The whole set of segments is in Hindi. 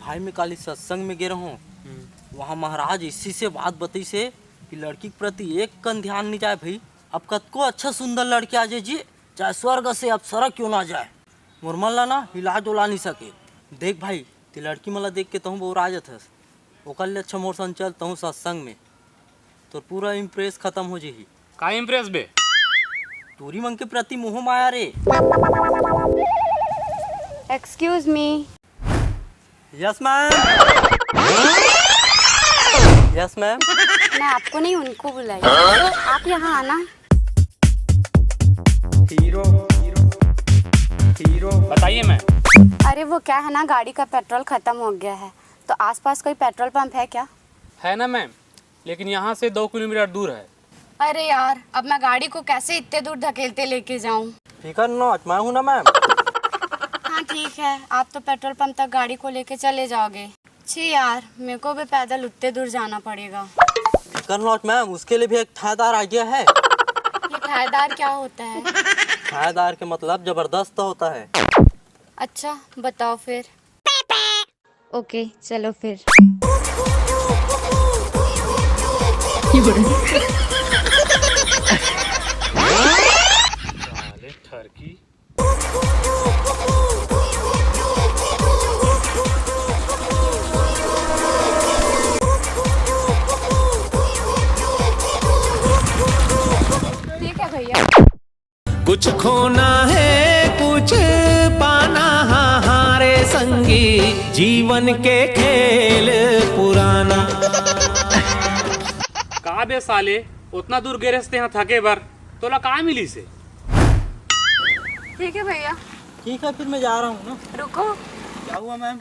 भाई मैं कल सत्संग में गे रहा हूँ। वहाँ महाराज इसी से बात बताई से कि लड़की के प्रति एक कन ध्यान नहीं जाए भाई। अब कतको अच्छा सुंदर लड़की आ जाए जी, चाहे स्वर्ग से अप्सरा क्यों ना जाए, मोर मन ला ना हिला डोला नहीं सके। देख भाई ते लड़की मला देख के तहूँ बहुत राजत हस, ओकर ले अच्छा मोर संग चल तहूँ सत्संग में, तो पूरा इम्प्रेस खत्म हो जाही। का इम्प्रेस बे? तोरी मन के प्रति मोह माया रे। Excuse me. Yes ma'am. Yes ma'am. मैं आपको नहीं उनको बुलाई, आप यहाँ आना। हीरो हीरो हीरो बताइए मैम। अरे वो क्या है ना, गाड़ी का पेट्रोल खत्म हो गया है, तो आसपास कोई पेट्रोल पंप है क्या? है ना मैम, लेकिन यहाँ से 2 किलोमीटर दूर है। अरे यार, अब मैं गाड़ी को कैसे इतने दूर धकेलते लेके जाऊँ? फिकर नॉट, मैं हूँ ना मैम। हाँ ठीक है, आप तो पेट्रोल पंप तक गाड़ी को लेके चले जाओगे। छी यार, मेरे को भी पैदल उतने दूर जाना पड़ेगा। फिकर नॉट मैम, उसके लिए भी एक ठायदार आइडिया है। ये ठायदार क्या होता है? ठायदार के मतलब जबरदस्त होता है। अच्छा बताओ फिर। ओके चलो फिर। साले ठरकी। ठीक है भैया। कुछ खोना है कुछ पाना, हारे संगी जीवन के खेल पुराना। का बे साले, उतना दूर गे रस्ते यहाँ थके बर तोला का मिली से? ठीक है भैया। ठीक है फिर मैं जा रहा हूँ ना। रुको। क्या हुआ मैम?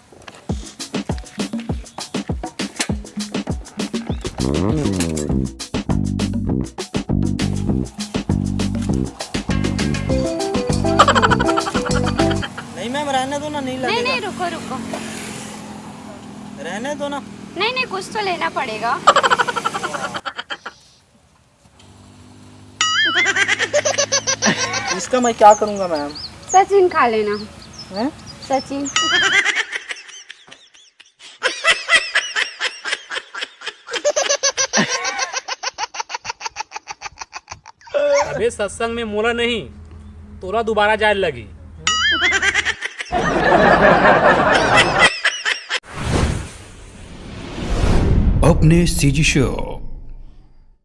नहीं मैम रहने दो ना, नहीं लगेगा। नहीं रुको रुको। रहने दो ना। नहीं कुछ तो लेना पड़ेगा। इसका मैं क्या करूँगा मैम? सचिन खा लेना। हैं? सचिन। अबे सत्संग में मोला नहीं, तोला दोबारा जाए लगी। अपने सीजी शो